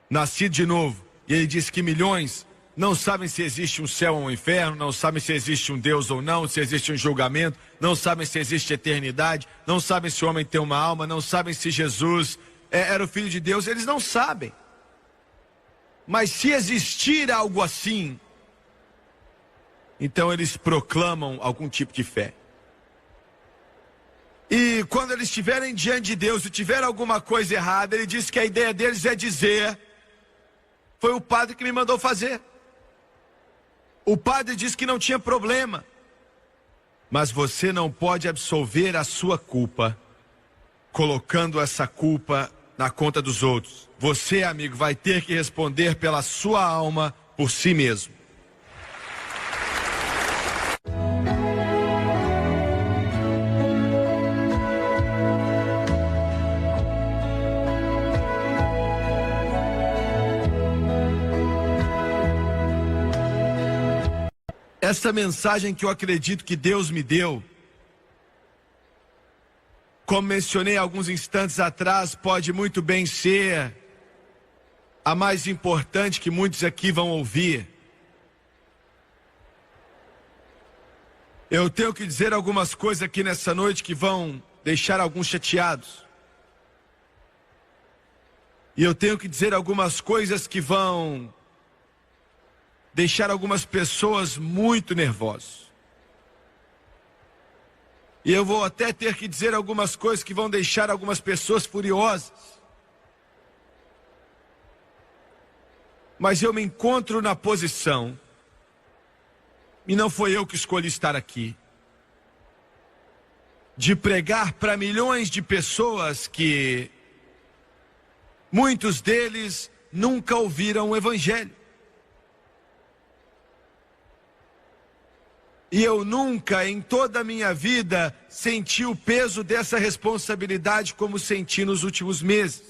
nascido de novo. E ele diz que milhões não sabem se existe um céu ou um inferno, não sabem se existe um Deus ou não, se existe um julgamento, não sabem se existe eternidade, não sabem se o homem tem uma alma, não sabem se Jesus era o Filho de Deus, eles não sabem. Mas se existir algo assim, então eles proclamam algum tipo de fé. E quando eles estiverem diante de Deus e tiver alguma coisa errada, ele diz que a ideia deles é dizer: foi o padre que me mandou fazer. O padre disse que não tinha problema. Mas você não pode absolver a sua culpa colocando essa culpa na conta dos outros. Você, amigo, vai ter que responder pela sua alma por si mesmo. Essa mensagem que eu acredito que Deus me deu, como mencionei alguns instantes atrás, pode muito bem ser a mais importante que muitos aqui vão ouvir. Eu tenho que dizer algumas coisas aqui nessa noite que vão deixar alguns chateados. E eu tenho que dizer algumas coisas que vão deixar algumas pessoas muito nervosas. E eu vou até ter que dizer algumas coisas que vão deixar algumas pessoas furiosas. Mas eu me encontro na posição, e não foi eu que escolhi estar aqui, de pregar para milhões de pessoas que muitos deles nunca ouviram o Evangelho. E eu nunca, em toda a minha vida, senti o peso dessa responsabilidade como senti nos últimos meses.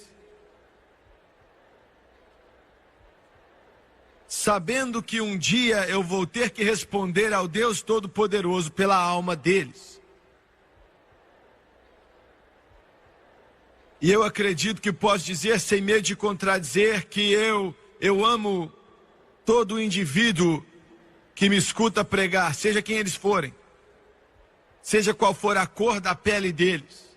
Sabendo que um dia eu vou ter que responder ao Deus Todo-Poderoso pela alma deles. E eu acredito que posso dizer, sem medo de contradizer, que eu amo todo indivíduo que me escuta pregar, seja quem eles forem, seja qual for a cor da pele deles.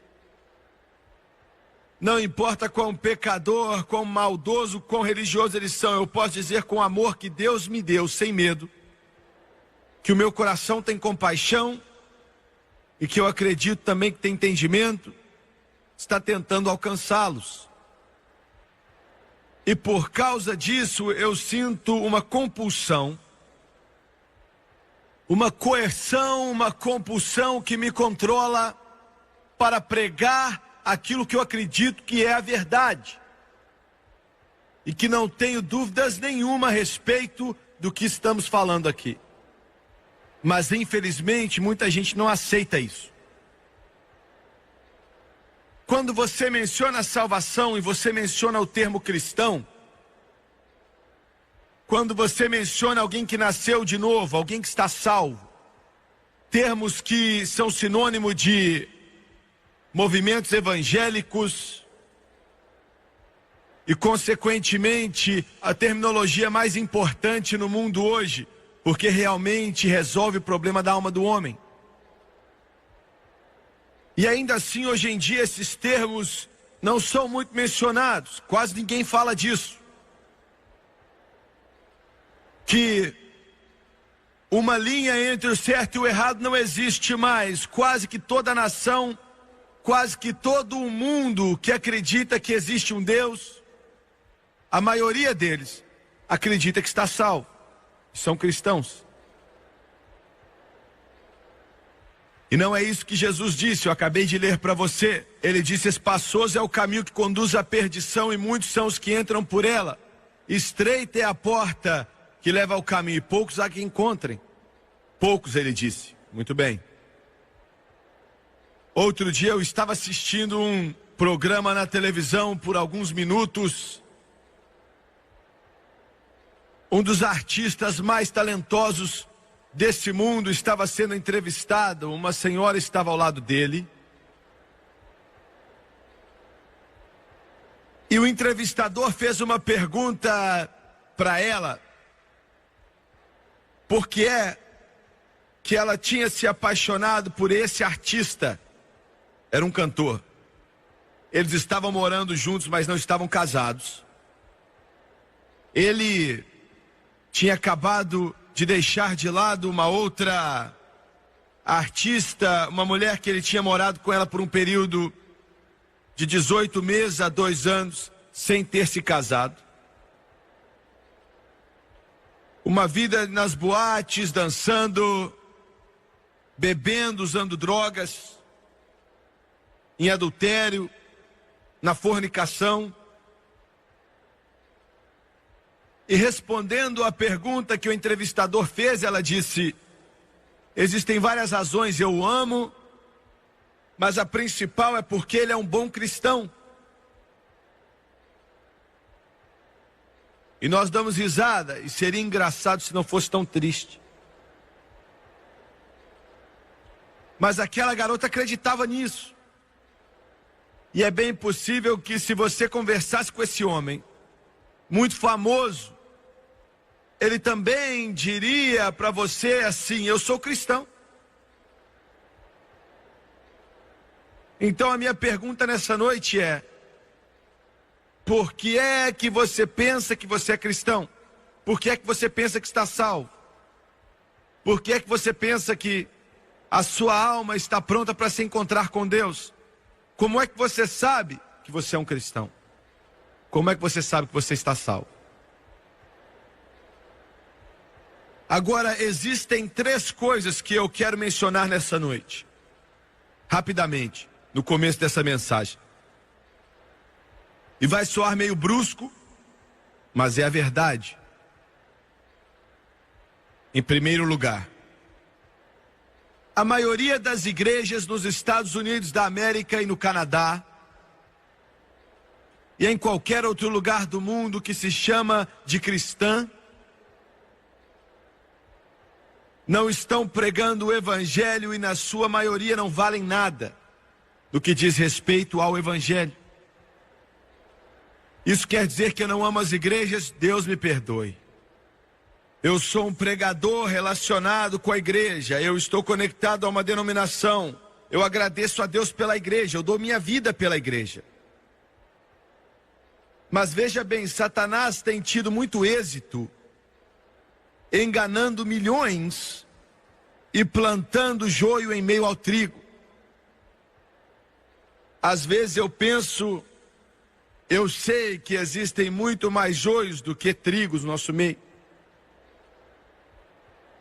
Não importa quão pecador, quão maldoso, quão religioso eles são, eu posso dizer com amor que Deus me deu, sem medo, que o meu coração tem compaixão e que eu acredito também que tem entendimento, está tentando alcançá-los. E por causa disso eu sinto uma compulsão, uma coerção, uma compulsão que me controla para pregar aquilo que eu acredito que é a verdade. E que não tenho dúvidas nenhuma a respeito do que estamos falando aqui. Mas infelizmente muita gente não aceita isso. Quando você menciona a salvação e você menciona o termo cristão, quando você menciona alguém que nasceu de novo, alguém que está salvo, termos que são sinônimo de movimentos evangélicos e, consequentemente, a terminologia mais importante no mundo hoje, porque realmente resolve o problema da alma do homem. E ainda assim, hoje em dia, esses termos não são muito mencionados, quase ninguém fala disso. Que uma linha entre o certo e o errado não existe mais. Quase que toda nação, quase que todo o mundo que acredita que existe um Deus, a maioria deles acredita que está salvo. São cristãos. E não é isso que Jesus disse, eu acabei de ler para você. Ele disse: espaçoso é o caminho que conduz à perdição e muitos são os que entram por ela. Estreita é a porta que leva ao caminho, e poucos há que encontrem. Poucos, ele disse. Muito bem. Outro dia eu estava assistindo um programa na televisão por alguns minutos. Um dos artistas mais talentosos desse mundo estava sendo entrevistado. Uma senhora estava ao lado dele. E o entrevistador fez uma pergunta para ela. Por que é que ela tinha se apaixonado por esse artista? Era um cantor. Eles estavam morando juntos, mas não estavam casados. Ele tinha acabado de deixar de lado uma outra artista, uma mulher que ele tinha morado com ela por um período de 18 meses a 2 anos, sem ter se casado. Uma vida nas boates, dançando, bebendo, usando drogas, em adultério, na fornicação. E respondendo à pergunta que o entrevistador fez, ela disse: existem várias razões, eu o amo, mas a principal é porque ele é um bom cristão. E nós damos risada, e seria engraçado se não fosse tão triste. Mas aquela garota acreditava nisso. E é bem possível que, se você conversasse com esse homem, muito famoso, ele também diria para você assim: eu sou cristão. Então a minha pergunta nessa noite é: por que é que você pensa que você é cristão? Por que é que você pensa que está salvo? Por que é que você pensa que a sua alma está pronta para se encontrar com Deus? Como é que você sabe que você é um cristão? Como é que você sabe que você está salvo? Agora, existem 3 coisas que eu quero mencionar nessa noite, rapidamente, no começo dessa mensagem. E vai soar meio brusco, mas é a verdade. Em primeiro lugar, a maioria das igrejas nos Estados Unidos da América e no Canadá, e em qualquer outro lugar do mundo que se chama de cristã, não estão pregando o evangelho e na sua maioria não valem nada do que diz respeito ao evangelho. Isso quer dizer que eu não amo as igrejas? Deus me perdoe. Eu sou um pregador relacionado com a igreja, eu estou conectado a uma denominação, eu agradeço a Deus pela igreja, eu dou minha vida pela igreja. Mas veja bem, Satanás tem tido muito êxito enganando milhões e plantando joio em meio ao trigo. Às vezes eu penso, eu sei que existem muito mais joios do que trigos no nosso meio.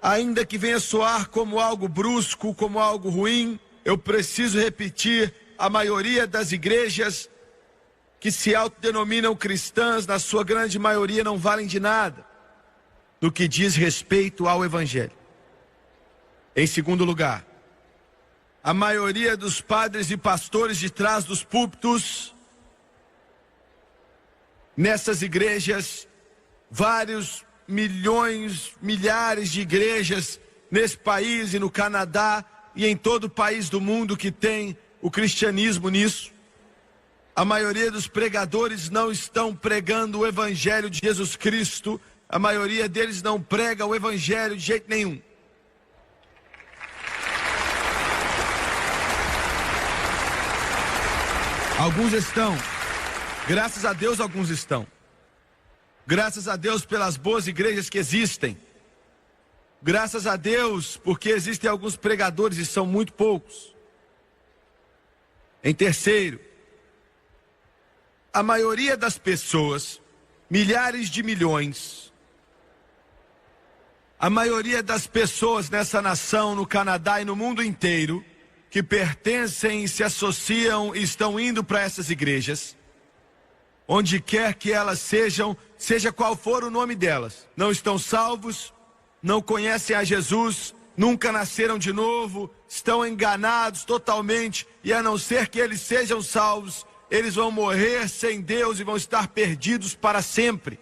Ainda que venha soar como algo brusco, como algo ruim, eu preciso repetir: a maioria das igrejas que se autodenominam cristãs, na sua grande maioria, não valem de nada no que diz respeito ao evangelho. Em segundo lugar, a maioria dos padres e pastores de trás dos púlpitos, nessas igrejas, vários milhões, milhares de igrejas nesse país e no Canadá e em todo o país do mundo que tem o cristianismo nisso. A maioria dos pregadores não estão pregando o evangelho de Jesus Cristo. A maioria deles não prega o evangelho de jeito nenhum. Alguns estão, graças a Deus alguns estão. Graças a Deus pelas boas igrejas que existem. Graças a Deus porque existem alguns pregadores e são muito poucos. Em terceiro, a maioria das pessoas, milhares de milhões, a maioria das pessoas nessa nação, no Canadá e no mundo inteiro, que pertencem, se associam e estão indo para essas igrejas, onde quer que elas sejam, seja qual for o nome delas, não estão salvos, não conhecem a Jesus, nunca nasceram de novo, estão enganados totalmente, e a não ser que eles sejam salvos, eles vão morrer sem Deus e vão estar perdidos para sempre.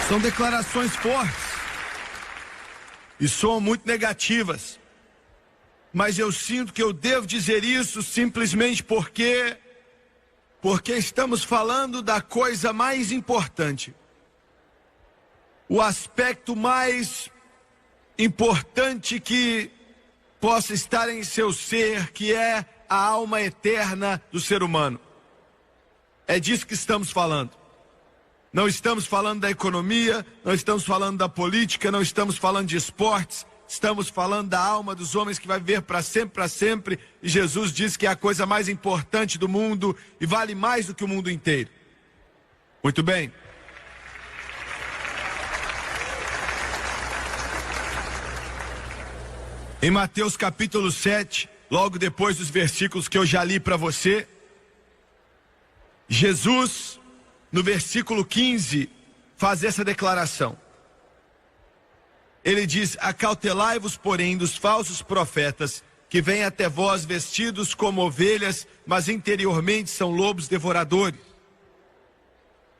São declarações fortes e são muito negativas. mas eu sinto que eu devo dizer isso simplesmente porque estamos falando da coisa mais importante. O aspecto mais importante que possa estar em seu ser, que é a alma eterna do ser humano. É disso que estamos falando. Não estamos falando da economia, não estamos falando da política, não estamos falando de esportes, estamos falando da alma dos homens que vai viver para sempre, e Jesus diz que é a coisa mais importante do mundo e vale mais do que o mundo inteiro. Muito bem. Em Mateus capítulo 7, logo depois dos versículos que eu já li para você, Jesus, no versículo 15, faz essa declaração. Ele diz: acautelai-vos, porém, dos falsos profetas, que vêm até vós vestidos como ovelhas, mas interiormente são lobos devoradores.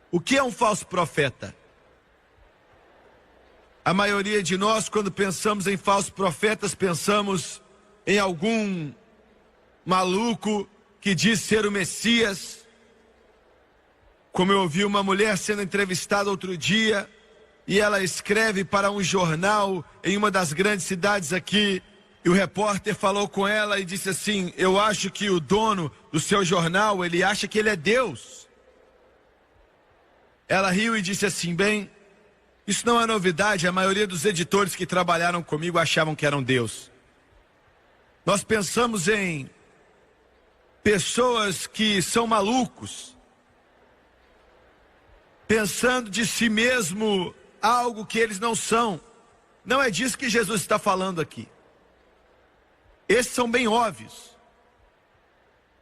O que é um falso profeta? A maioria de nós, quando pensamos em falsos profetas, pensamos em algum maluco que diz ser o Messias. Como eu ouvi uma mulher sendo entrevistada outro dia, e ela escreve para um jornal em uma das grandes cidades aqui, e o repórter falou com ela e disse assim: eu acho que o dono do seu jornal, ele acha que ele é Deus. Ela riu e disse assim: bem, isso não é novidade, a maioria dos editores que trabalharam comigo achavam que eram Deus. Nós pensamos em pessoas que são malucos, pensando de si mesmo algo que eles não são. Não é disso que Jesus está falando aqui. Esses são bem óbvios.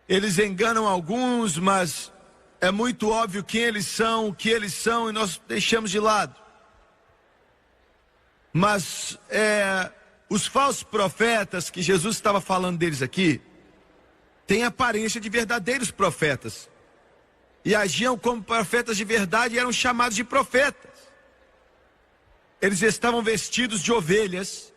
Eles enganam alguns, mas é muito óbvio quem eles são, o que eles são, e nós deixamos de lado. Mas os falsos profetas que Jesus estava falando deles aqui, têm aparência de verdadeiros profetas. E agiam como profetas de verdade e eram chamados de profetas. Eles estavam vestidos de ovelhas.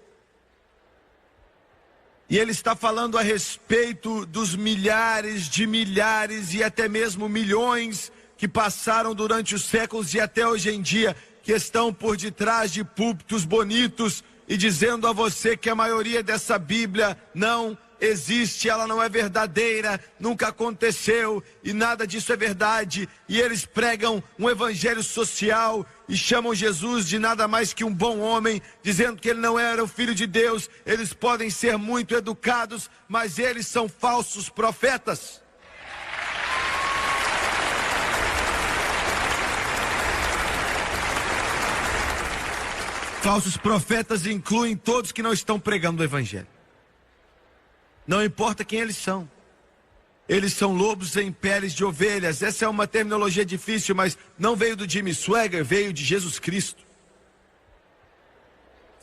E ele está falando a respeito dos milhares de milhares e até mesmo milhões que passaram durante os séculos e até hoje em dia, que estão por detrás de púlpitos bonitos e dizendo a você que a maioria dessa Bíblia não existe, ela não é verdadeira, nunca aconteceu e nada disso é verdade. E eles pregam um evangelho social e chamam Jesus de nada mais que um bom homem, dizendo que ele não era o Filho de Deus. Eles podem ser muito educados, mas eles são falsos profetas. Falsos profetas incluem todos que não estão pregando o evangelho. Não importa quem eles são. Eles são lobos em peles de ovelhas. Essa é uma terminologia difícil, mas não veio do Jimmy Swaggart, veio de Jesus Cristo.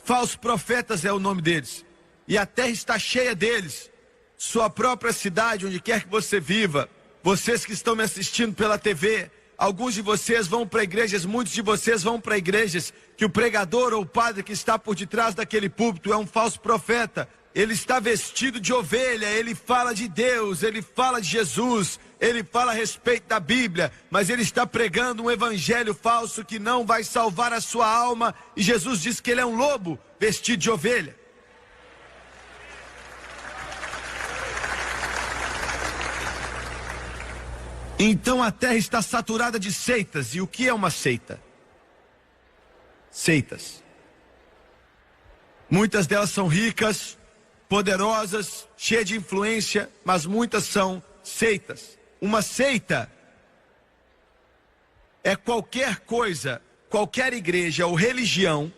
Falsos profetas é o nome deles. E a terra está cheia deles. Sua própria cidade, onde quer que você viva. Vocês que estão me assistindo pela TV, alguns de vocês vão para igrejas, muitos de vocês vão para igrejas que o pregador ou o padre que está por detrás daquele púlpito é um falso profeta. Ele está vestido de ovelha, ele fala de Deus, ele fala de Jesus, ele fala a respeito da Bíblia, mas ele está pregando um evangelho falso que não vai salvar a sua alma, e Jesus diz que ele é um lobo vestido de ovelha. Então a terra está saturada de seitas. E o que é uma seita? Seitas. Muitas delas são ricas, poderosas, cheias de influência, mas muitas são seitas. Uma seita é qualquer coisa, qualquer igreja ou religião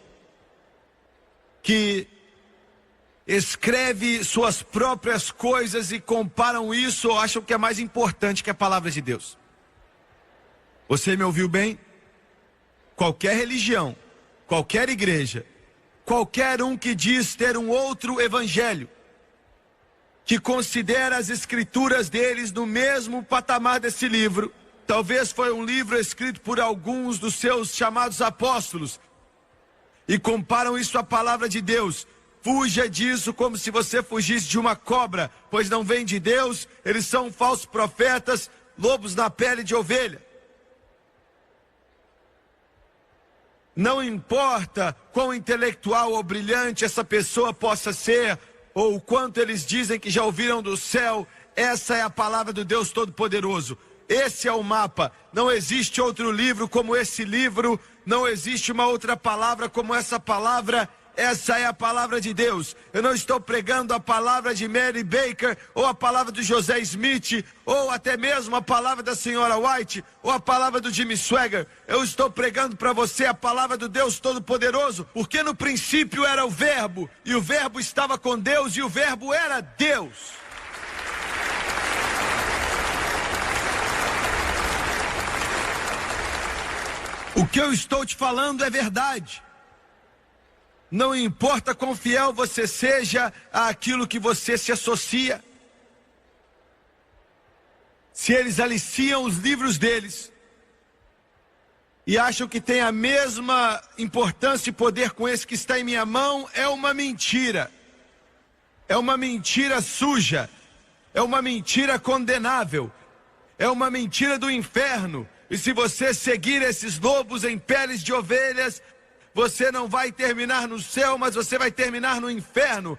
que escreve suas próprias coisas e comparam isso ou acham que é mais importante que a palavra de Deus. Você me ouviu bem? Qualquer religião, qualquer igreja, qualquer um que diz ter um outro evangelho, que considera as escrituras deles no mesmo patamar desse livro, talvez foi um livro escrito por alguns dos seus chamados apóstolos, e comparam isso à palavra de Deus, Fuja disso como se você fugisse de uma cobra, pois não vem de Deus, eles são falsos profetas, lobos na pele de ovelha. Não importa quão intelectual ou brilhante essa pessoa possa ser, ou o quanto eles dizem que já ouviram do céu, essa é a palavra do Deus Todo-Poderoso. Esse é o mapa. Não existe outro livro como esse livro, não existe uma outra palavra como essa palavra. Essa é a palavra de Deus. Eu não estou pregando a palavra de Mary Baker, ou a palavra do José Smith, ou até mesmo a palavra da senhora White, ou a palavra do Jimmy Swaggart. Eu estou pregando para você a palavra do Deus Todo-Poderoso, porque no princípio era o Verbo, e o Verbo estava com Deus, e o Verbo era Deus. O que eu estou te falando é verdade. Não importa quão fiel você seja àquilo que você se associa. Se eles aliciam os livros deles e acham que tem a mesma importância e poder com esse que está em minha mão, é uma mentira. É uma mentira suja. É uma mentira condenável. É uma mentira do inferno. E se você seguir esses lobos em peles de ovelhas, você não vai terminar no céu, mas você vai terminar no inferno,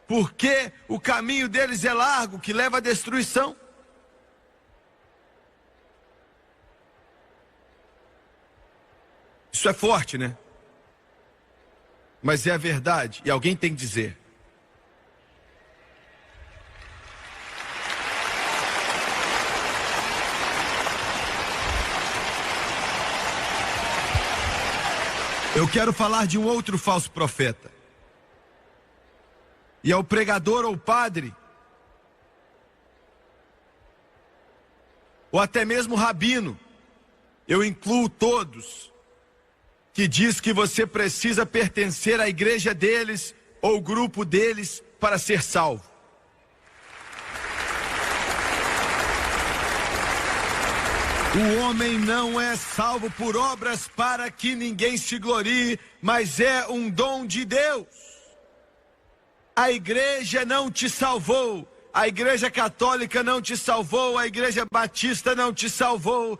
porque o caminho deles é largo, que leva à destruição. Isso é forte, né? Mas é a verdade, e alguém tem que dizer. Eu quero falar de um outro falso profeta. E é o pregador ou padre, ou até mesmo rabino, eu incluo todos, que diz que você precisa pertencer à igreja deles ou grupo deles para ser salvo. O homem não é salvo por obras para que ninguém se glorie, mas é um dom de Deus. A igreja não te salvou, a igreja católica não te salvou, a igreja batista não te salvou,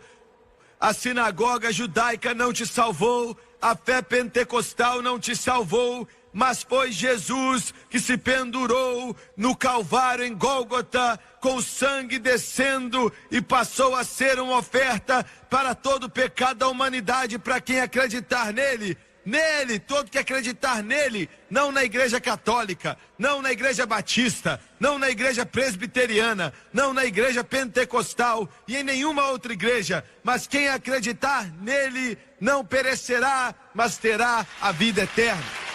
a sinagoga judaica não te salvou, a fé pentecostal não te salvou, mas foi Jesus que se pendurou no Calvário em Gólgota, com o sangue descendo e passou a ser uma oferta para todo o pecado da humanidade, para quem acreditar nele. Nele, todo que acreditar nele, não na igreja católica, não na igreja batista, não na igreja presbiteriana, não na igreja pentecostal e em nenhuma outra igreja, mas quem acreditar nele não perecerá, mas terá a vida eterna.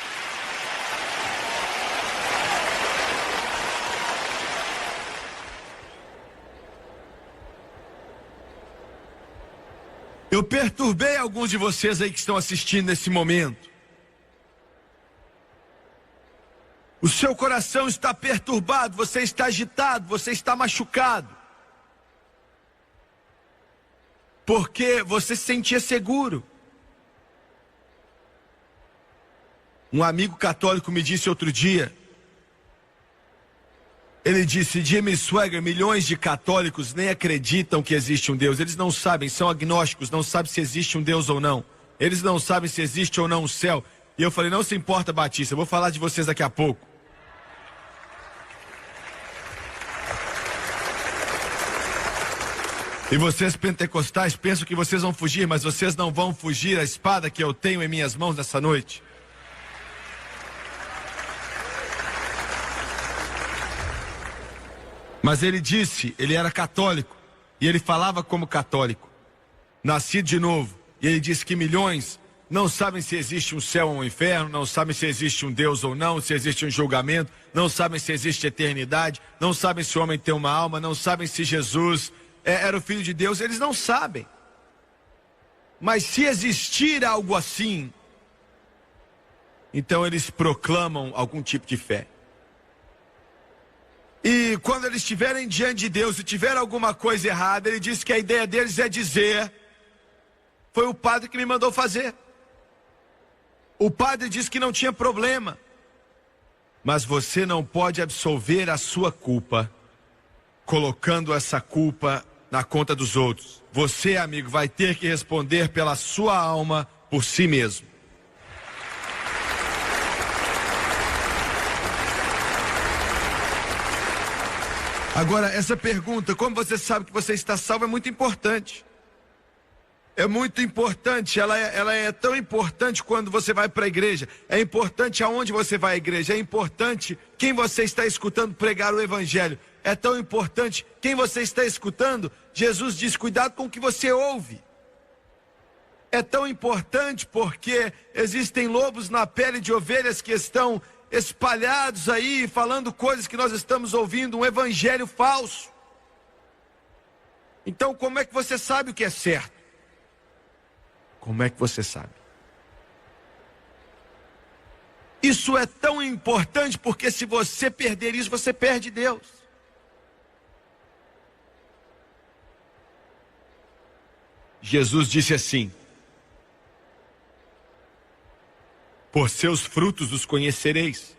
Eu perturbei alguns de vocês aí que estão assistindo nesse momento. O seu coração está perturbado, você está agitado, você está machucado. Porque você se sentia seguro. Um amigo católico me disse outro dia, ele disse: Jimmy Swaggart, milhões de católicos nem acreditam que existe um Deus. Eles não sabem, são agnósticos, não sabem se existe um Deus ou não. Eles não sabem se existe ou não um céu. E eu falei: não se importa, Batista, eu vou falar de vocês daqui a pouco. E vocês pentecostais pensam que vocês vão fugir, mas vocês não vão fugir a espada que eu tenho em minhas mãos nessa noite. Mas ele disse, ele era católico, e ele falava como católico, nascido de novo. E ele disse que milhões não sabem se existe um céu ou um inferno, não sabem se existe um Deus ou não, se existe um julgamento, não sabem se existe eternidade, não sabem se o homem tem uma alma, não sabem se Jesus era o Filho de Deus, eles não sabem. Mas se existir algo assim, então eles proclamam algum tipo de fé. E quando eles estiverem diante de Deus e tiver alguma coisa errada, ele diz que a ideia deles é dizer: foi o padre que me mandou fazer. O padre disse que não tinha problema. Mas você não pode absolver a sua culpa, colocando essa culpa na conta dos outros. Você, amigo, vai ter que responder pela sua alma por si mesmo. Agora, essa pergunta, como você sabe que você está salvo, é muito importante. É muito importante, ela é tão importante quando você vai para a igreja. É importante aonde você vai à igreja. É importante quem você está escutando pregar o evangelho. É tão importante quem você está escutando. Jesus diz, cuidado com o que você ouve. É tão importante porque existem lobos na pele de ovelhas que estão espalhados aí, falando coisas que nós estamos ouvindo, um evangelho falso. Então, como é que você sabe o que é certo? Como é que você sabe? Isso é tão importante porque se você perder isso, você perde Deus. Jesus disse assim: por seus frutos os conhecereis.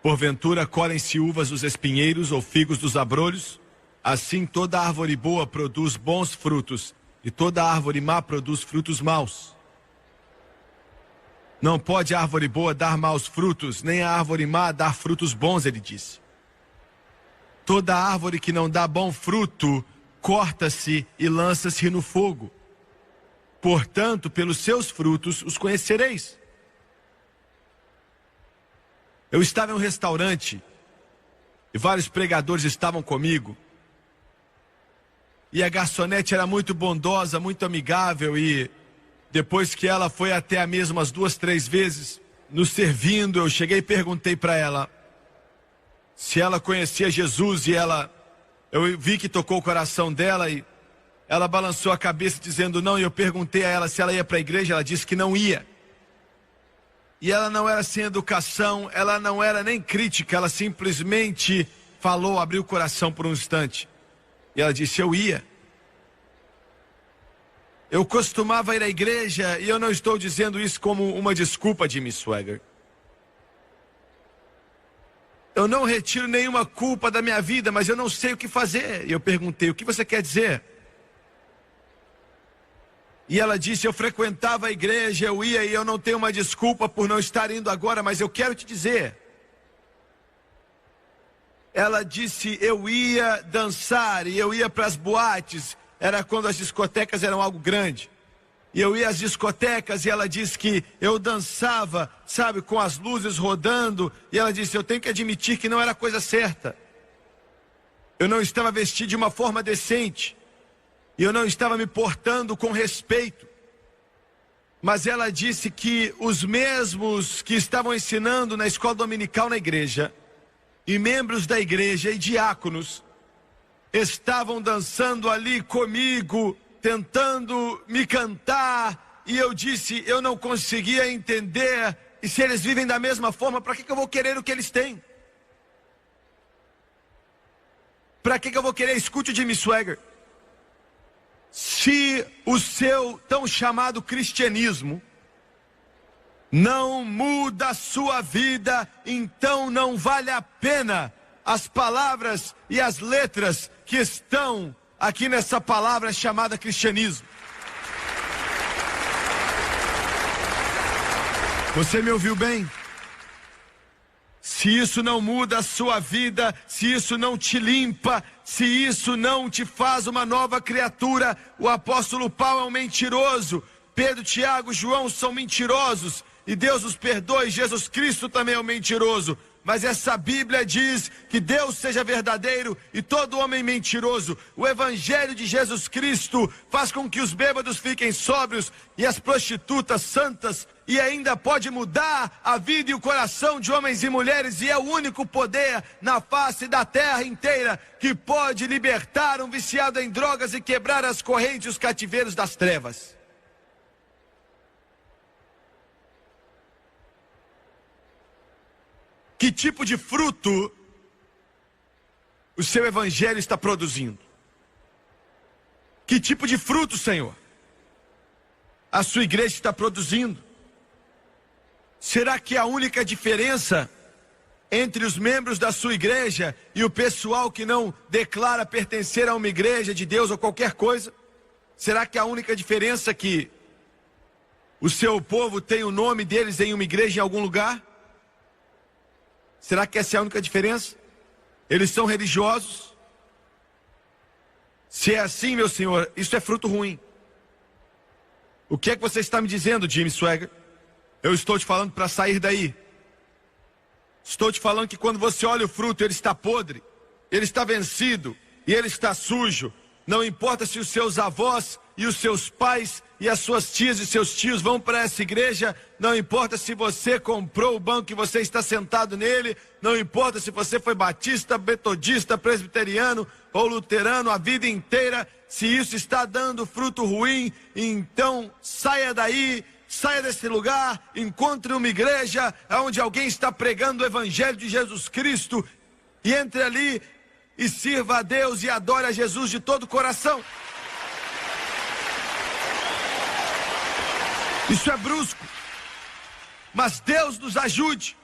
Porventura colhem-se uvas dos espinheiros ou figos dos abrolhos? Assim toda árvore boa produz bons frutos, e toda árvore má produz frutos maus. Não pode a árvore boa dar maus frutos, nem a árvore má dar frutos bons, ele disse. Toda árvore que não dá bom fruto, corta-se e lança-se no fogo. Portanto, pelos seus frutos os conhecereis. Eu estava em um restaurante, e vários pregadores estavam comigo. E a garçonete era muito bondosa, muito amigável, e depois que ela foi até a mesa umas 2, 3 vezes, nos servindo, eu cheguei e perguntei para ela se ela conhecia Jesus, e eu vi que tocou o coração dela, e ela balançou a cabeça dizendo não, e eu perguntei a ela se ela ia para a igreja, ela disse que não ia. E ela não era sem educação, ela não era nem crítica, ela simplesmente falou, abriu o coração por um instante. E ela disse, eu ia. Eu costumava ir à igreja, e eu não estou dizendo isso como uma desculpa, Jimmy Swaggart. Eu não retiro nenhuma culpa da minha vida, mas eu não sei o que fazer. E eu perguntei, o que você quer dizer? E ela disse, eu frequentava a igreja, eu ia, e eu não tenho uma desculpa por não estar indo agora, mas eu quero te dizer. Ela disse, eu ia dançar, e eu ia para as boates, era quando as discotecas eram algo grande. E eu ia às discotecas, e ela disse que eu dançava, sabe, com as luzes rodando, e ela disse, eu tenho que admitir que não era a coisa certa. Eu não estava vestido de uma forma decente, e eu não estava me portando com respeito. Mas ela disse que os mesmos que estavam ensinando na escola dominical na igreja, e membros da igreja e diáconos, estavam dançando ali comigo, tentando me cantar, e eu disse, eu não conseguia entender, e se eles vivem da mesma forma, para que eu vou querer o que eles têm? Para que eu vou querer? Escute o Jimmy Swaggart. Se o seu tão chamado cristianismo não muda a sua vida, então não vale a pena as palavras e as letras que estão aqui nessa palavra chamada cristianismo. Você me ouviu bem? Se isso não muda a sua vida, se isso não te limpa, se isso não te faz uma nova criatura, o apóstolo Paulo é um mentiroso, Pedro, Tiago, João são mentirosos, e Deus os perdoe, Jesus Cristo também é um mentiroso. Mas essa Bíblia diz que Deus seja verdadeiro e todo homem mentiroso. O Evangelho de Jesus Cristo faz com que os bêbados fiquem sóbrios e as prostitutas santas, e ainda pode mudar a vida e o coração de homens e mulheres, e é o único poder na face da terra inteira que pode libertar um viciado em drogas e quebrar as correntes e os cativeiros das trevas. Que tipo de fruto o seu evangelho está produzindo? Que tipo de fruto, Senhor, a sua igreja está produzindo? Será que a única diferença entre os membros da sua igreja e o pessoal que não declara pertencer a uma igreja de Deus ou qualquer coisa? Será que a única diferença é que o seu povo tem o nome deles em uma igreja em algum lugar? Será que essa é a única diferença? Eles são religiosos? Se é assim, meu senhor, isso é fruto ruim. O que é que você está me dizendo, Jimmy Swaggart? Eu estou te falando para sair daí. Estou te falando que quando você olha o fruto, ele está podre, ele está vencido e ele está sujo. Não importa se os seus avós e os seus pais e as suas tias e seus tios vão para essa igreja, não importa se você comprou o banco e você está sentado nele, não importa se você foi batista, metodista, presbiteriano ou luterano a vida inteira, se isso está dando fruto ruim, então saia daí. Saia desse lugar, encontre uma igreja onde alguém está pregando o evangelho de Jesus Cristo e entre ali e sirva a Deus e adore a Jesus de todo o coração. Isso é brusco, mas Deus nos ajude.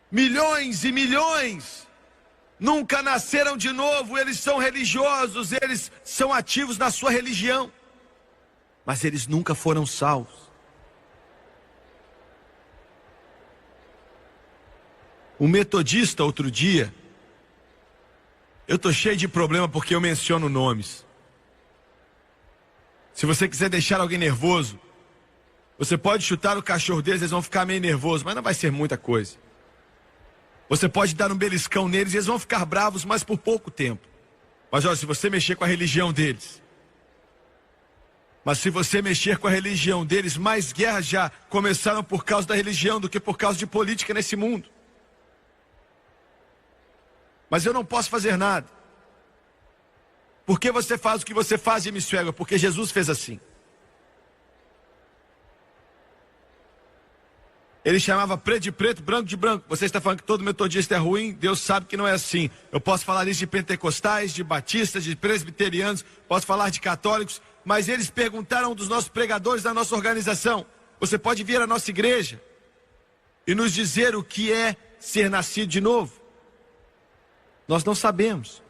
Milhões e milhões nunca nasceram de novo, eles são religiosos, eles são ativos na sua religião, mas eles nunca foram salvos. Um metodista, outro dia, eu estou cheio de problema porque eu menciono nomes. Se você quiser deixar alguém nervoso, você pode chutar o cachorro deles, eles vão ficar meio nervosos, mas não vai ser muita coisa. Você pode dar um beliscão neles e eles vão ficar bravos, mas por pouco tempo. Mas olha, se você mexer com a religião deles, mais guerras já começaram por causa da religião do que por causa de política nesse mundo. Mas eu não posso fazer nada. Por que você faz o que você faz, Jimmy Swaggart? Porque Jesus fez assim. Ele chamava preto de preto, branco de branco. Você está falando que todo metodista é ruim? Deus sabe que não é assim. Eu posso falar isso de pentecostais, de batistas, de presbiterianos, posso falar de católicos, mas eles perguntaram a um dos nossos pregadores da nossa organização: você pode vir à nossa igreja e nos dizer o que é ser nascido de novo? Nós não sabemos.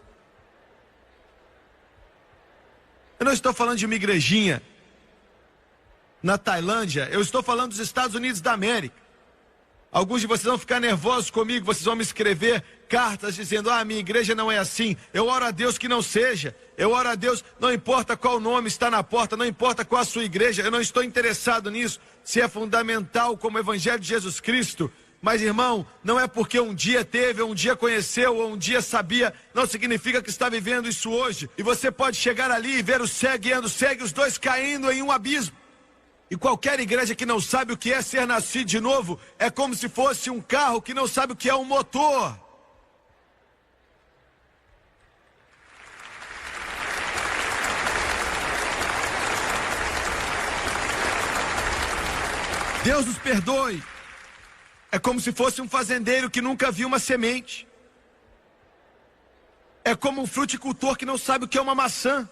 Eu não estou falando de uma igrejinha na Tailândia, eu estou falando dos Estados Unidos da América. Alguns de vocês vão ficar nervosos comigo, vocês vão me escrever cartas dizendo: minha igreja não é assim. Eu oro a Deus que não seja. Eu oro a Deus, não importa qual nome está na porta, não importa qual a sua igreja, eu não estou interessado nisso, se é fundamental como o evangelho de Jesus Cristo. Mas, irmão, não é porque um dia teve, ou um dia conheceu, ou um dia sabia, não significa que está vivendo isso hoje. E você pode chegar ali e ver o cego guiando o cego, os dois caindo em um abismo. E qualquer igreja que não sabe o que é ser nascido de novo, é como se fosse um carro que não sabe o que é um motor. Deus nos perdoe. É como se fosse um fazendeiro que nunca viu uma semente. É como um fruticultor que não sabe o que é uma maçã.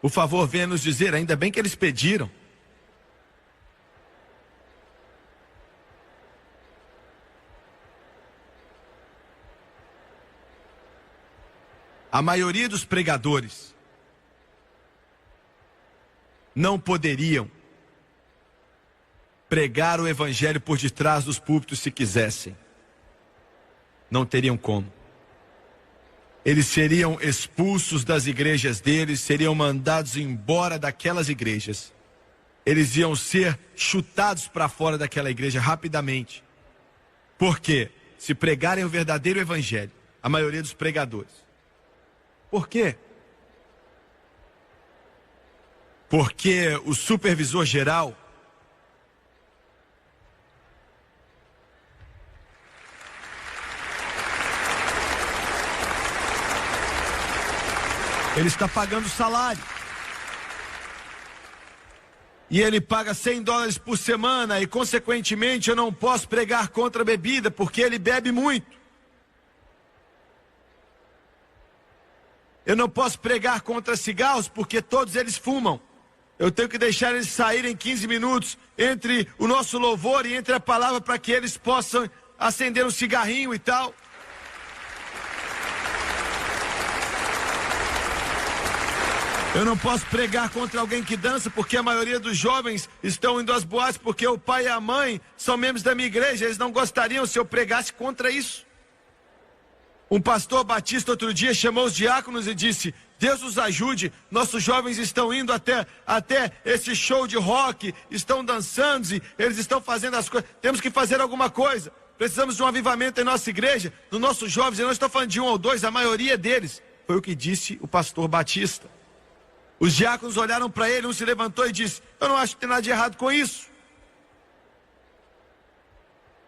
Por favor, venha nos dizer, ainda bem que eles pediram. A maioria dos pregadores não poderiam pregar o evangelho por detrás dos púlpitos se quisessem. Não teriam como. Eles seriam expulsos das igrejas deles, seriam mandados embora daquelas igrejas. Eles iam ser chutados para fora daquela igreja rapidamente. Por quê? Se pregarem o verdadeiro evangelho, a maioria dos pregadores. Por quê? Porque o supervisor geral ele está pagando salário. E ele paga $100 por semana e, consequentemente, eu não posso pregar contra a bebida porque ele bebe muito. Eu não posso pregar contra cigarros porque todos eles fumam. Eu tenho que deixar eles saírem 15 minutos entre o nosso louvor e entre a palavra para que eles possam acender um cigarrinho e tal. Eu não posso pregar contra alguém que dança, porque a maioria dos jovens estão indo às boates porque o pai e a mãe são membros da minha igreja. Eles não gostariam se eu pregasse contra isso. Um pastor batista outro dia chamou os diáconos e disse: Deus nos ajude, nossos jovens estão indo até esse show de rock, estão dançando e eles estão fazendo as coisas. Temos que fazer alguma coisa. Precisamos de um avivamento em nossa igreja, dos nossos jovens. Eu não estou falando de 1 ou 2, a maioria deles. Foi o que disse o pastor batista. Os diáconos olharam para ele, um se levantou e disse: eu não acho que tem nada de errado com isso.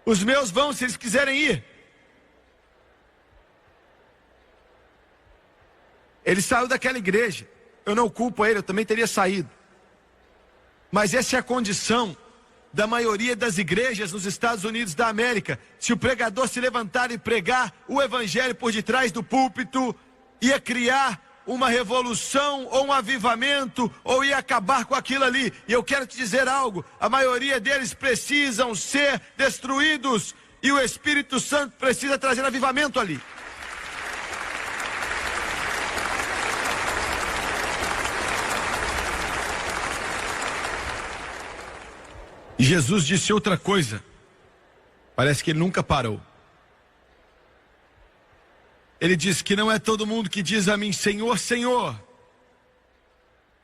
Os meus vão se eles quiserem ir. Ele saiu daquela igreja. Eu não culpo ele, eu também teria saído. Mas essa é a condição da maioria das igrejas nos Estados Unidos da América. Se o pregador se levantar e pregar o evangelho por detrás do púlpito, ia criar uma revolução ou um avivamento, ou ia acabar com aquilo ali. E eu quero te dizer algo: a maioria deles precisam ser destruídos, e o Espírito Santo precisa trazer avivamento ali. E Jesus disse outra coisa. Parece que ele nunca parou. Ele disse que não é todo mundo que diz a mim: Senhor, Senhor,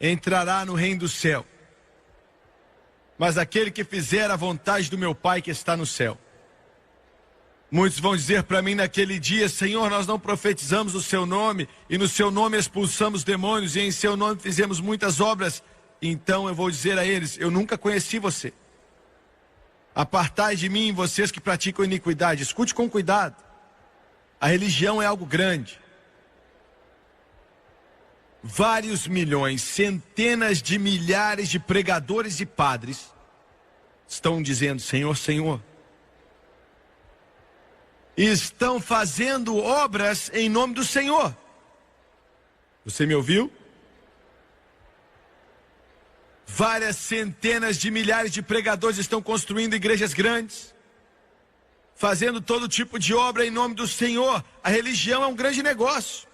entrará no reino do céu, mas aquele que fizer a vontade do meu Pai que está no céu. Muitos vão dizer para mim naquele dia: Senhor, nós não profetizamos o seu nome, e no seu nome expulsamos demônios, e em seu nome fizemos muitas obras. Então eu vou dizer a eles: eu nunca conheci você. Apartai de mim, vocês que praticam iniquidade. Escute com cuidado. A religião é algo grande. Vários milhões, centenas de milhares de pregadores e padres estão dizendo: Senhor, Senhor. E estão fazendo obras em nome do Senhor. Você me ouviu? Várias centenas de milhares de pregadores estão construindo igrejas grandes, fazendo todo tipo de obra em nome do Senhor. A religião é um grande negócio.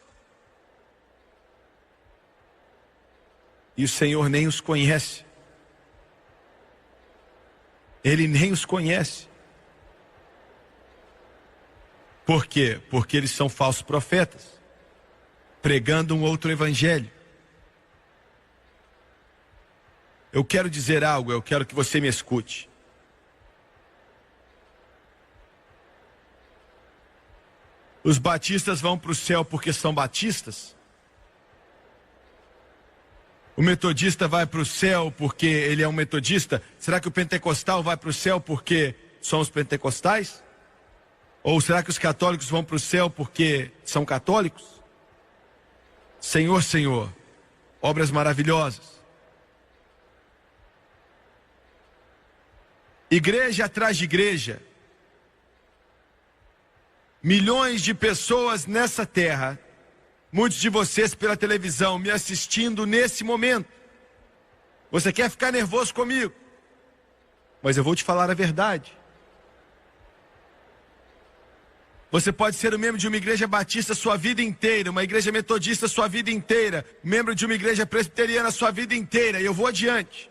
E o Senhor nem os conhece. Ele nem os conhece. Por quê? Porque eles são falsos profetas, pregando um outro evangelho. Eu quero dizer algo, eu quero que você me escute. Os batistas vão para o céu porque são batistas? O metodista vai para o céu porque ele é um metodista? Será que o pentecostal vai para o céu porque somos pentecostais? Ou será que os católicos vão para o céu porque são católicos? Senhor, Senhor, obras maravilhosas. Igreja atrás de igreja. Milhões de pessoas nessa terra. Muitos de vocês pela televisão me assistindo nesse momento. Você quer ficar nervoso comigo? Mas eu vou te falar a verdade. Você pode ser um membro de uma igreja batista sua vida inteira, uma igreja metodista sua vida inteira, membro de uma igreja presbiteriana sua vida inteira, e eu vou adiante.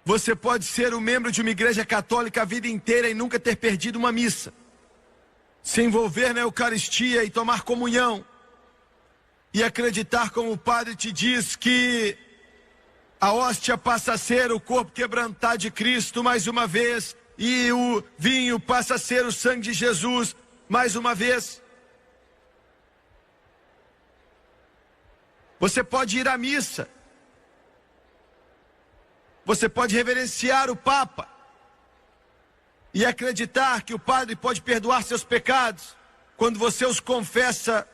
Você pode ser um membro de uma igreja católica a vida inteira e nunca ter perdido uma missa, se envolver na Eucaristia e tomar comunhão, e acreditar como o padre te diz que a hóstia passa a ser o corpo quebrantado de Cristo mais uma vez, e o vinho passa a ser o sangue de Jesus mais uma vez. Você pode ir à missa, você pode reverenciar o Papa e acreditar que o padre pode perdoar seus pecados quando você os confessa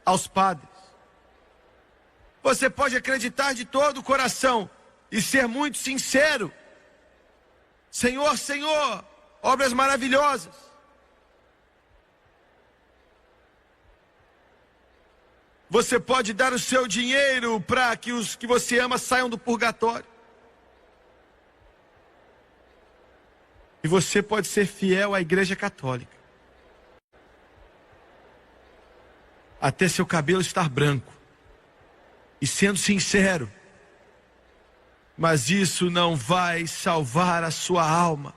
aos padres. Você pode acreditar de todo o coração e ser muito sincero: Senhor, Senhor, obras maravilhosas. Você pode dar o seu dinheiro para que os que você ama saiam do purgatório. E você pode ser fiel à Igreja Católica. Até seu cabelo estar branco. E sendo sincero, mas isso não vai salvar a sua alma.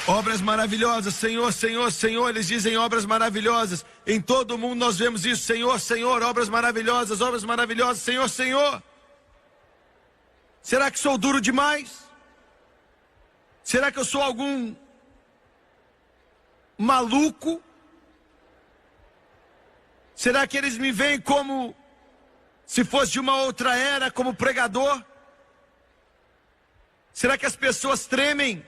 Obras maravilhosas, Senhor, Senhor, Senhor, eles dizem obras maravilhosas. Em todo o mundo nós vemos isso, Senhor, Senhor, obras maravilhosas, Senhor, Senhor. Será que sou duro demais? Será que eu sou algum maluco? Será que eles me veem como se fosse de uma outra era, como pregador? Será que as pessoas tremem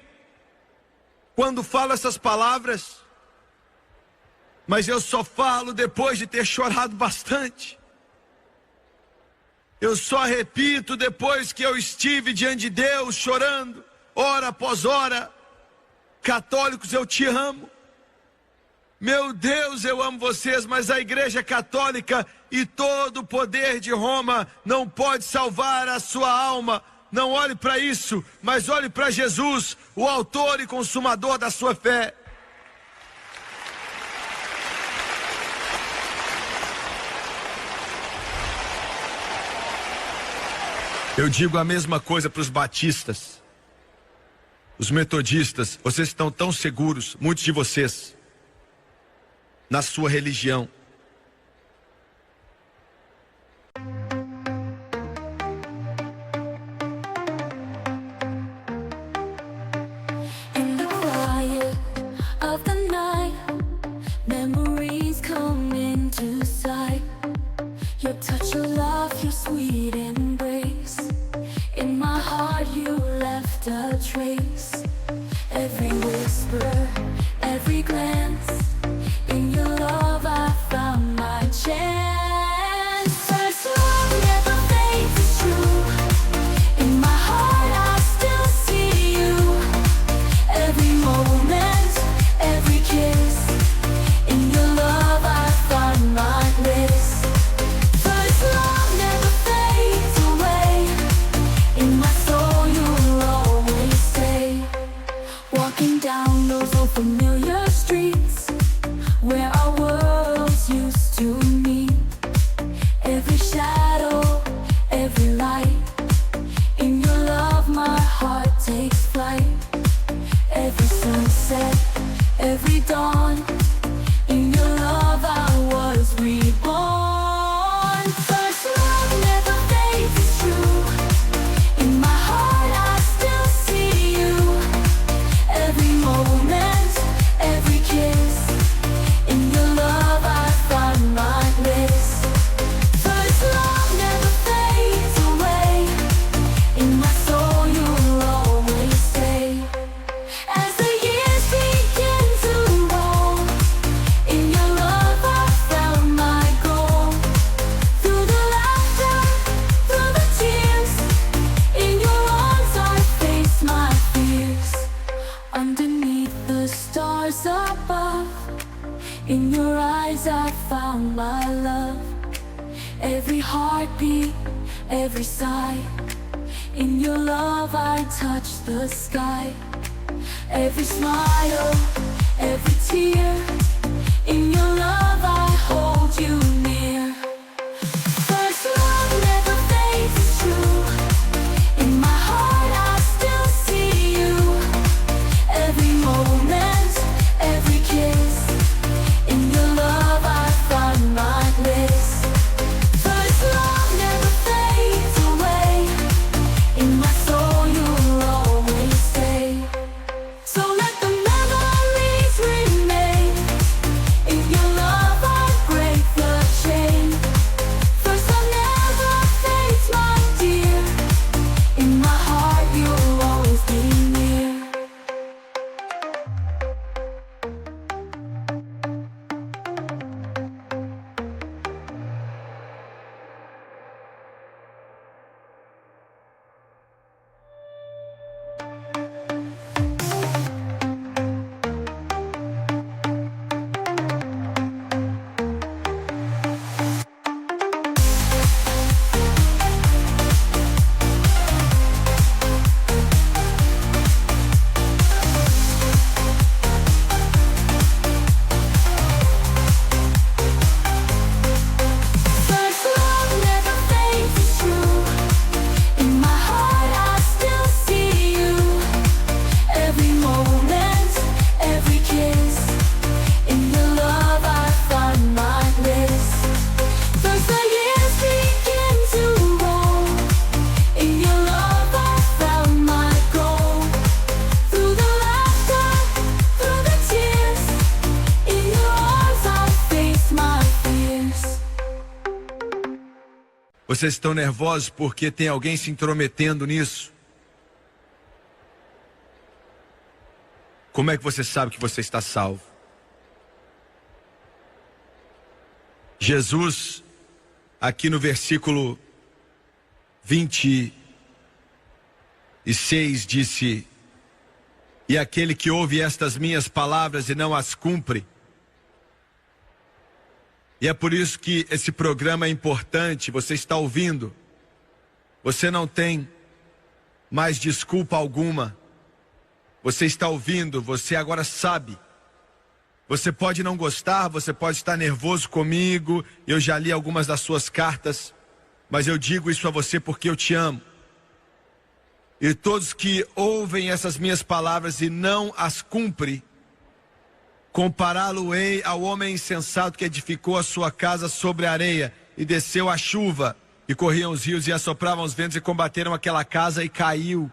quando falo essas palavras? Mas eu só falo depois de ter chorado bastante. Eu só repito depois que eu estive diante de Deus chorando, hora após hora. Católicos, eu te amo. Meu Deus, eu amo vocês, mas a Igreja Católica e todo o poder de Roma não pode salvar a sua alma. Não olhe para isso, mas olhe para Jesus, o autor e consumador da sua fé. Eu digo a mesma coisa para os batistas, os metodistas. Vocês estão tão seguros, muitos de vocês, na sua religião. Break the Vocês estão nervosos porque tem alguém se intrometendo nisso? Como é que você sabe que você está salvo? Jesus, aqui no versículo 26, disse: e aquele que ouve estas minhas palavras e não as cumpre. E é por isso que esse programa é importante. Você está ouvindo, você não tem mais desculpa alguma. Você está ouvindo, você agora sabe. Você pode não gostar, você pode estar nervoso comigo, eu já li algumas das suas cartas, mas eu digo isso a você porque eu te amo. E todos que ouvem essas minhas palavras e não as cumprem, compará-lo-ei ao homem insensato que edificou a sua casa sobre a areia, e desceu a chuva, e corriam os rios, e assopravam os ventos, e combateram aquela casa, e caiu.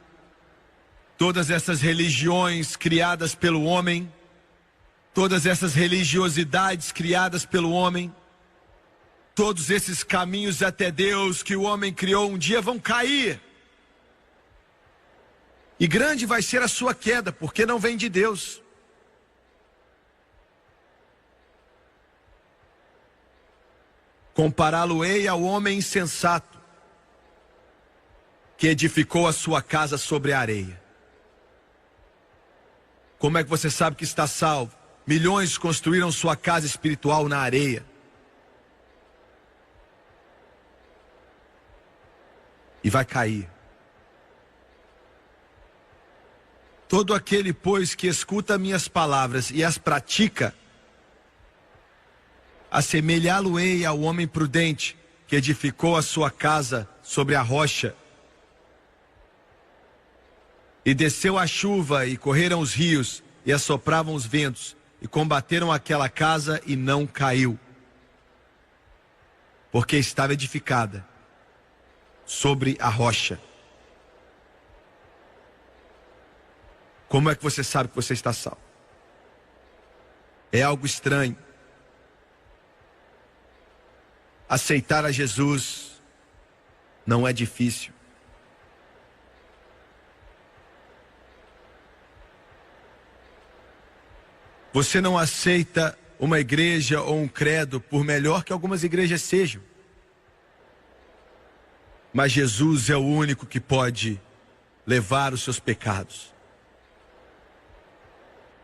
Todas essas religiões criadas pelo homem, todas essas religiosidades criadas pelo homem, todos esses caminhos até Deus que o homem criou, um dia vão cair. E grande vai ser a sua queda, porque não vem de Deus. Compará-lo-ei ao homem insensato que edificou a sua casa sobre a areia. Como é que você sabe que está salvo? Milhões construíram sua casa espiritual na areia. E vai cair. Todo aquele, pois, que escuta minhas palavras e as pratica, assemelhá-lo-ei ao homem prudente que edificou a sua casa sobre a rocha. E desceu a chuva, e correram os rios, e assopravam os ventos, e combateram aquela casa, e não caiu, porque estava edificada sobre a rocha. Como é que você sabe que você está salvo? É algo estranho. Aceitar a Jesus não é difícil. Você não aceita uma igreja ou um credo, por melhor que algumas igrejas sejam. Mas Jesus é o único que pode levar os seus pecados.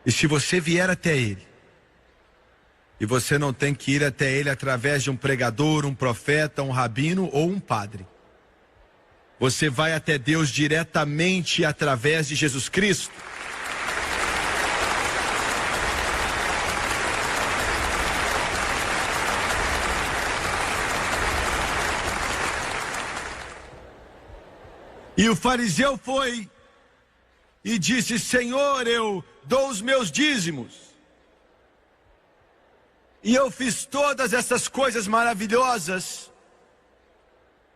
E se você vier até Ele, e você não tem que ir até Ele através de um pregador, um profeta, um rabino ou um padre. Você vai até Deus diretamente através de Jesus Cristo. E o fariseu foi e disse: Senhor, eu dou os meus dízimos. E eu fiz todas essas coisas maravilhosas.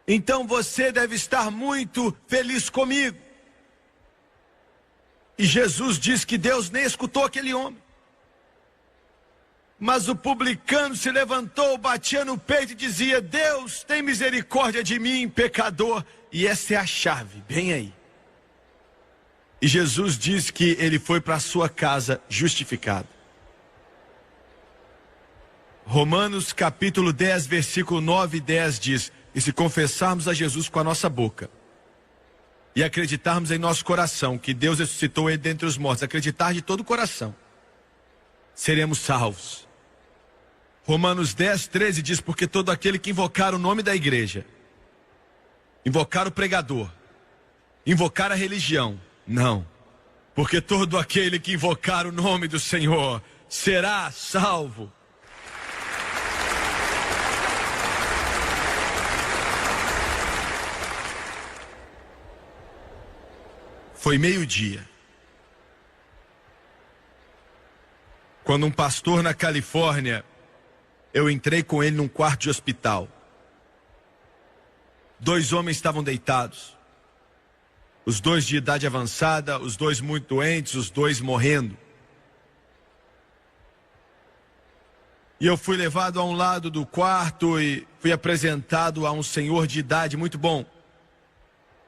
Então você deve estar muito feliz comigo. E Jesus diz que Deus nem escutou aquele homem. Mas o publicano se levantou, batia no peito e dizia: Deus, tem misericórdia de mim, pecador. E essa é a chave, bem aí. E Jesus diz que ele foi para a sua casa justificado. Romanos capítulo 10, versículo 9 e 10 diz: e se confessarmos a Jesus com a nossa boca e acreditarmos em nosso coração que Deus ressuscitou ele dentre os mortos, acreditar de todo o coração, seremos salvos. Romanos 10, 13 diz: porque todo aquele que invocar o nome da igreja, invocar o pregador, invocar a religião, não, porque todo aquele que invocar o nome do Senhor será salvo. Foi meio-dia, quando um pastor na Califórnia, eu entrei com ele num quarto de hospital. 2 homens estavam deitados, os 2 de idade avançada, os 2 muito doentes, os 2 morrendo. E eu fui levado a um lado do quarto e fui apresentado a um senhor de idade muito bom.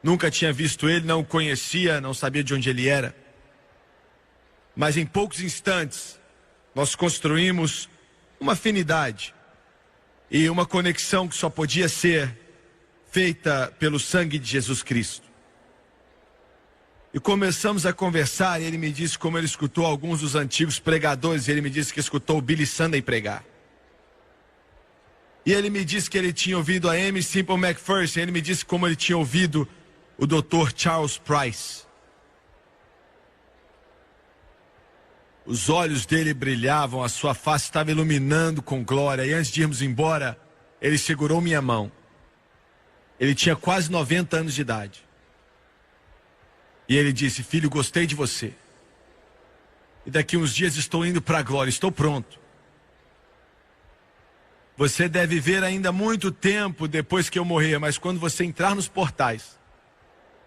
Nunca tinha visto ele, não o conhecia, não sabia de onde ele era. Mas em poucos instantes, nós construímos uma afinidade e uma conexão que só podia ser feita pelo sangue de Jesus Cristo. E começamos a conversar e ele me disse como ele escutou alguns dos antigos pregadores. Ele me disse que escutou o Billy Sunday pregar. E ele me disse que ele tinha ouvido a Aimee Semple McPherson. Ele me disse como ele tinha ouvido o Dr. Charles Price. Os olhos dele brilhavam, a sua face estava iluminando com glória. E antes de irmos embora, ele segurou minha mão. Ele tinha quase 90 anos de idade. E ele disse: filho, gostei de você. E daqui uns dias estou indo para a glória, estou pronto. Você deve ver ainda muito tempo depois que eu morrer, mas quando você entrar nos portais,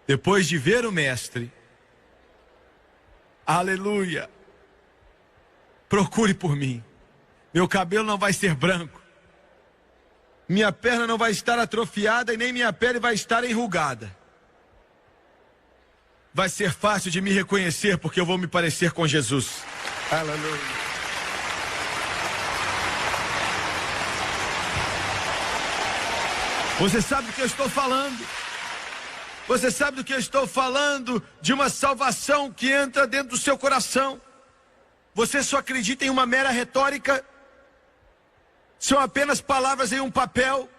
depois de ver o mestre, aleluia, procure por mim. Meu cabelo não vai ser branco. Minha perna não vai estar atrofiada e nem minha pele vai estar enrugada. Vai ser fácil de me reconhecer porque eu vou me parecer com Jesus. Aleluia. Você sabe do que eu estou falando? Você sabe do que eu estou falando? De uma salvação que entra dentro do seu coração. Você só acredita em uma mera retórica? São apenas palavras em um papel?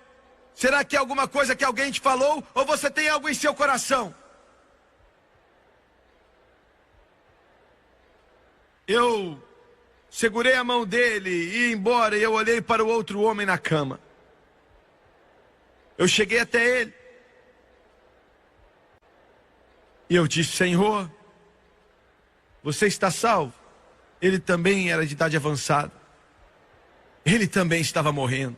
Será que é alguma coisa que alguém te falou? Ou você tem algo em seu coração? Eu segurei a mão dele e ia embora e eu olhei para o outro homem na cama. Eu cheguei até ele. E eu disse: Senhor, você está salvo? Ele também era de idade avançada. Ele também estava morrendo.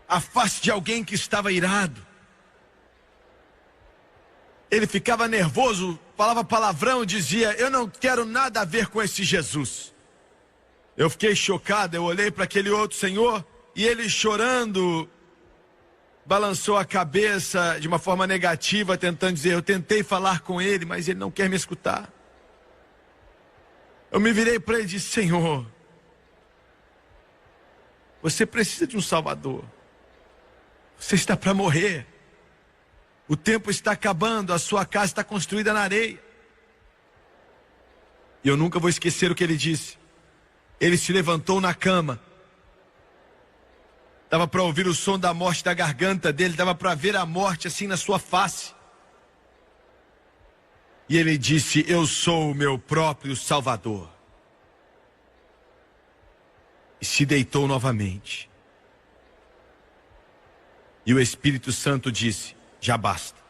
A face de alguém que estava irado. Ele ficava nervoso, falava palavrão, dizia: eu não quero nada a ver com esse Jesus. Eu fiquei chocado, eu olhei para aquele outro senhor e ele chorando, balançou a cabeça de uma forma negativa, tentando dizer: eu tentei falar com ele, mas ele não quer me escutar. Eu me virei para ele e disse: Senhor, você precisa de um Salvador. Você está para morrer. O tempo está acabando, a sua casa está construída na areia. E eu nunca vou esquecer o que ele disse. Ele se levantou na cama. Dava para ouvir o som da morte da garganta dele, dava para ver a morte assim na sua face. E ele disse: eu sou o meu próprio Salvador. E se deitou novamente. E o Espírito Santo disse: já basta.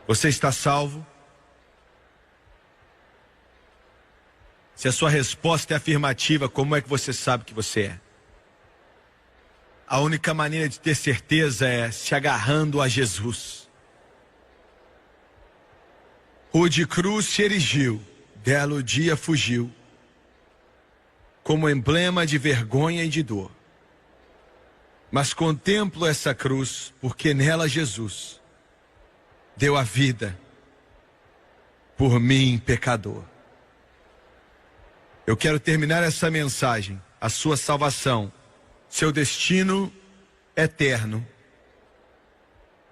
Você está salvo? Se a sua resposta é afirmativa, como é que você sabe que você é? A única maneira de ter certeza é se agarrando a Jesus. Rude cruz se erigiu, belo dia fugiu, como emblema de vergonha e de dor. Mas contemplo essa cruz, porque nela Jesus deu a vida por mim, pecador. Eu quero terminar essa mensagem. A sua salvação, seu destino eterno,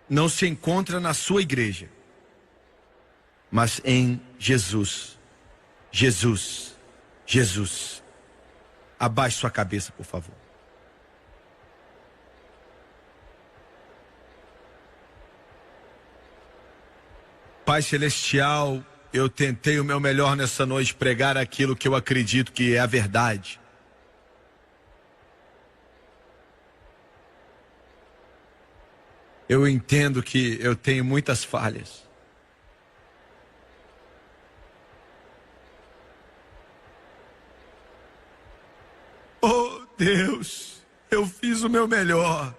não se encontra na sua igreja, mas em Jesus. Jesus, Jesus. Abaixe sua cabeça, por favor. Pai Celestial, eu tentei o meu melhor nessa noite pregar aquilo que eu acredito que é a verdade. Eu entendo que eu tenho muitas falhas. Oh Deus, eu fiz o meu melhor.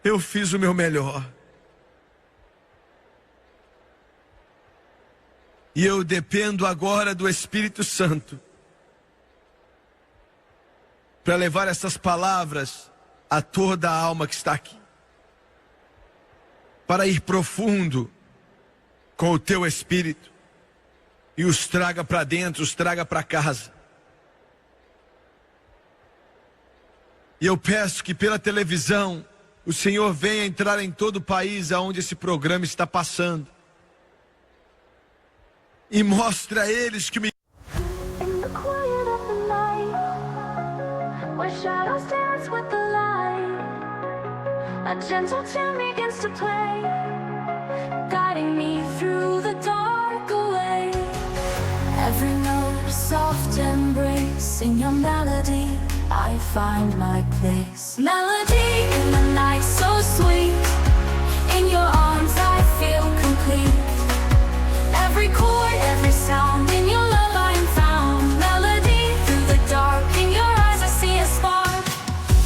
Eu fiz o meu melhor. E eu dependo agora do Espírito Santo para levar essas palavras a toda a alma que está aqui, para ir profundo com o teu Espírito e os traga para dentro, os traga para casa. E eu peço que pela televisão o Senhor venha entrar em todo o país aonde esse programa está passando e mostre a eles que a gentle tune begins to play, guiding me through the dark away. Every note a soft embrace, in your melody I find my place. Melody in the night so sweet, in your arms I feel complete. Every chord, every sound, in your love I am found. Melody through the dark, in your eyes I see a spark.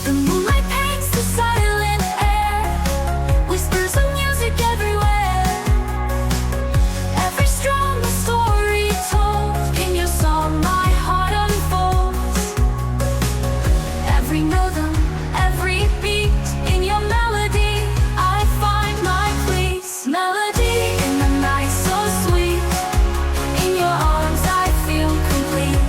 The moonlight paints the silent air, whispers of music everywhere. Every strum a story told, in your song my heart unfolds. Every rhythm, every beat, in your melody I find my place. Melody in the night so sweet, in your arms I feel complete.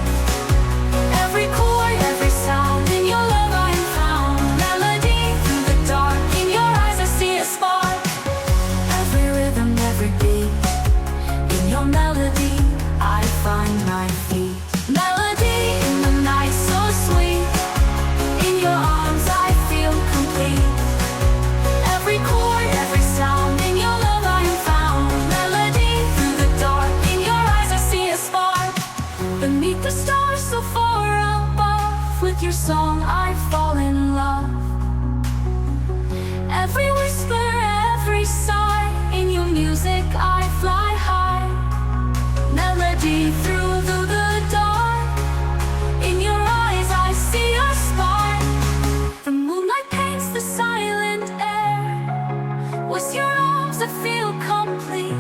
Every chord, every sound, in your love I am found. Melody through the dark, in your eyes I see a spark. Every rhythm, every beat, in your melody I find my feet. Melody in the night so sweet, in your arms I feel complete. Every chord, every sound, in your love I am found. Melody through the dark, in your eyes I see a spark. Beneath the stars so far above, with your song I fall in love. Every whisper, every sigh, in your music I fly high. Melody through the dark, in your eyes I see a spark. The moonlight paints the silent air, with your arms I feel complete.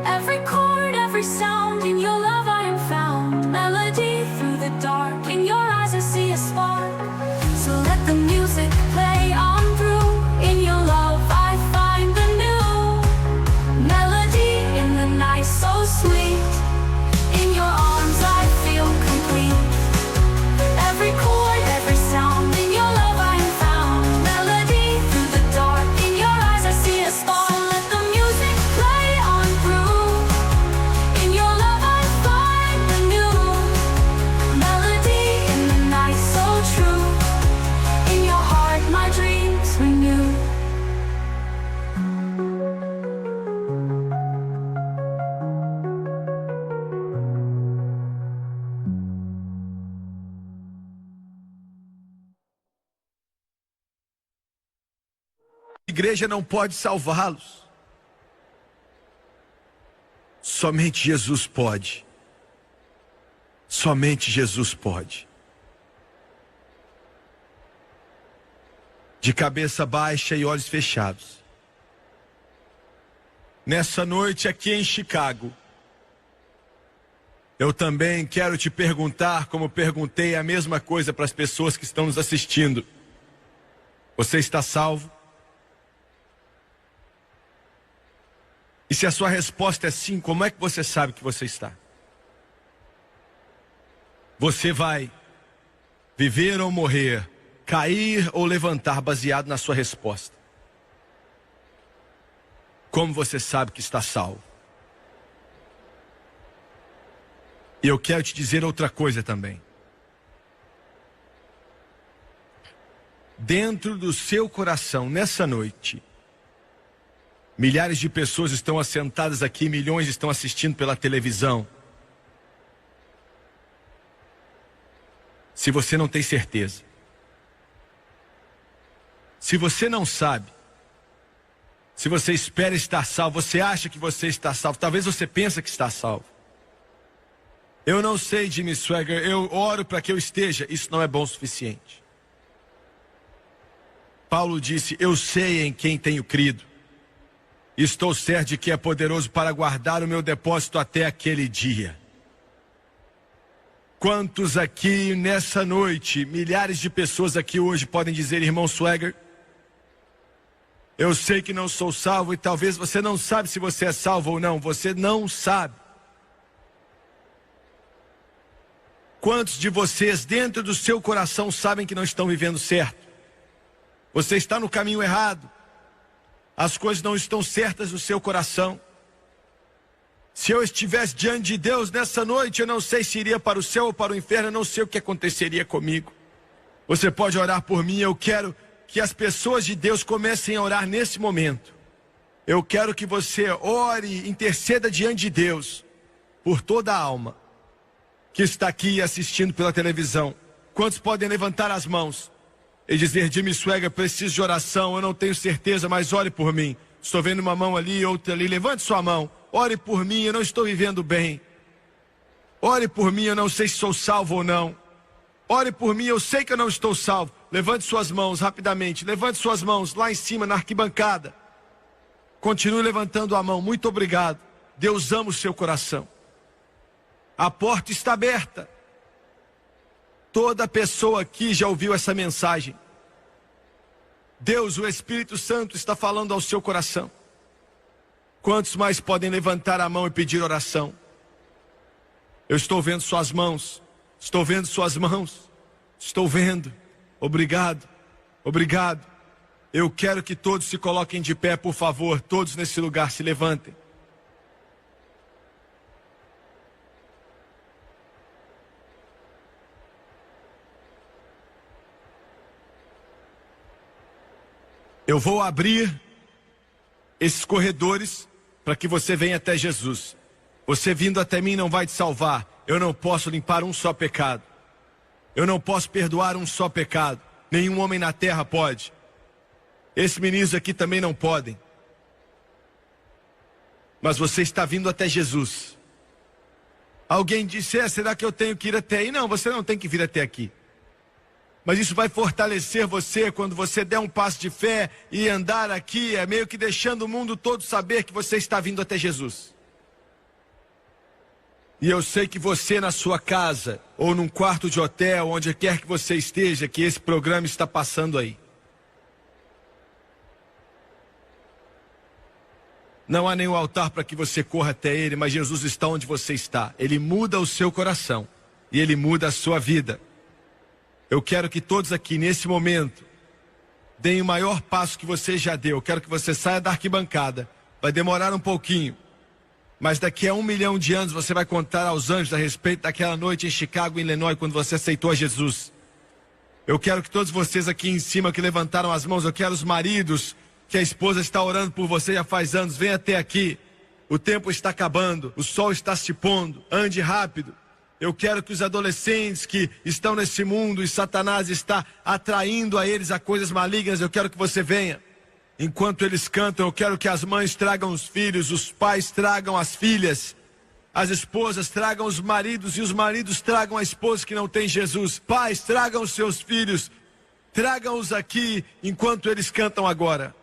Every chord, every sound, in your love I am found. Melody through the dark, in your eyes I see a spark. So let the music play on through, in your love I find the new. Melody in the night so sweet, in your arms I feel complete. Every chord, every sound, in your love I am found. Melody through the dark, in your eyes I see a spark. So let the music play on through, in your love I find the new. Melody in the night so true, in your heart my dreams renew. a igreja não pode salvá-los. Somente Jesus pode. Somente Jesus pode. De cabeça baixa e olhos fechados. Nessa noite aqui em Chicago, eu também quero te perguntar, como perguntei a mesma coisa para as pessoas que estão nos assistindo. Você está salvo? E se a sua resposta é sim, como é que você sabe que você está? Você vai viver ou morrer, cair ou levantar baseado na sua resposta. Como você sabe que está salvo? E eu quero te dizer outra coisa também. Dentro do seu coração, nessa noite, milhares de pessoas estão assentadas aqui, milhões estão assistindo pela televisão. Se você não tem certeza, se você não sabe, se você espera estar salvo, você acha que você está salvo, talvez você pense que está salvo. Eu não sei, Jimmy Swaggart, eu oro para que eu esteja, isso não é bom o suficiente. Paulo disse, eu sei em quem tenho crido. Estou certo de que é poderoso para guardar o meu depósito até aquele dia. Quantos aqui nessa noite, milhares de pessoas aqui hoje podem dizer, irmão Swagger, eu sei que não sou salvo, e talvez você não sabe se você é salvo ou não, você não sabe. Quantos de vocês dentro do seu coração sabem que não estão vivendo certo? Você está no caminho errado. As coisas não estão certas no seu coração. Se eu estivesse diante de Deus nessa noite, eu não sei se iria para o céu ou para o inferno, eu não sei o que aconteceria comigo. Você pode orar por mim, eu quero que as pessoas de Deus comecem a orar nesse momento. Eu quero que você ore, interceda diante de Deus, por toda a alma que está aqui assistindo pela televisão. Quantos podem levantar as mãos e dizer, Jimmy Swagger, preciso de oração, eu não tenho certeza, mas ore por mim. Estou vendo uma mão ali, outra ali, levante sua mão. Ore por mim, eu não estou vivendo bem. Ore por mim, eu não sei se sou salvo ou não. Ore por mim, eu sei que eu não estou salvo. Levante suas mãos rapidamente, levante suas mãos lá em cima na arquibancada. Continue levantando a mão, muito obrigado. Deus ama o seu coração. A porta está aberta. Toda pessoa aqui já ouviu essa mensagem. Deus, o Espírito Santo, está falando ao seu coração. Quantos mais podem levantar a mão e pedir oração? Eu estou vendo suas mãos. Estou vendo suas mãos. Estou vendo. Obrigado. Obrigado. Eu quero que todos se coloquem de pé, por favor. Todos nesse lugar se levantem. Eu vou abrir esses corredores para que você venha até Jesus. Você vindo até mim não vai te salvar. Eu não posso limpar um só pecado. Eu não posso perdoar um só pecado. Nenhum homem na terra pode. Esses meninos aqui também não podem. Mas você está vindo até Jesus. Alguém disse, será que eu tenho que ir até aí? Não, você não tem que vir até aqui. Mas isso vai fortalecer você quando você der um passo de fé e andar aqui, é meio que deixando o mundo todo saber que você está vindo até Jesus. E eu sei que você na sua casa, ou num quarto de hotel, onde quer que você esteja, que esse programa está passando aí. Não há nenhum altar para que você corra até Ele, mas Jesus está onde você está. Ele muda o seu coração e Ele muda a sua vida. Eu quero que todos aqui, nesse momento, deem o maior passo que você já deu. Eu quero que você saia da arquibancada. Vai demorar um pouquinho. Mas daqui a 1 milhão de anos você vai contar aos anjos a respeito daquela noite em Chicago, Illinois, quando você aceitou a Jesus. Eu quero que todos vocês aqui em cima que levantaram as mãos, eu quero os maridos, que a esposa está orando por você já faz anos, venha até aqui. O tempo está acabando, o sol está se pondo, ande rápido. Eu quero que os adolescentes que estão nesse mundo e Satanás está atraindo a eles a coisas malignas, eu quero que você venha. Enquanto eles cantam, eu quero que as mães tragam os filhos, os pais tragam as filhas, as esposas tragam os maridos e os maridos tragam a esposa que não tem Jesus. Pais, tragam os seus filhos, tragam-os aqui enquanto eles cantam agora.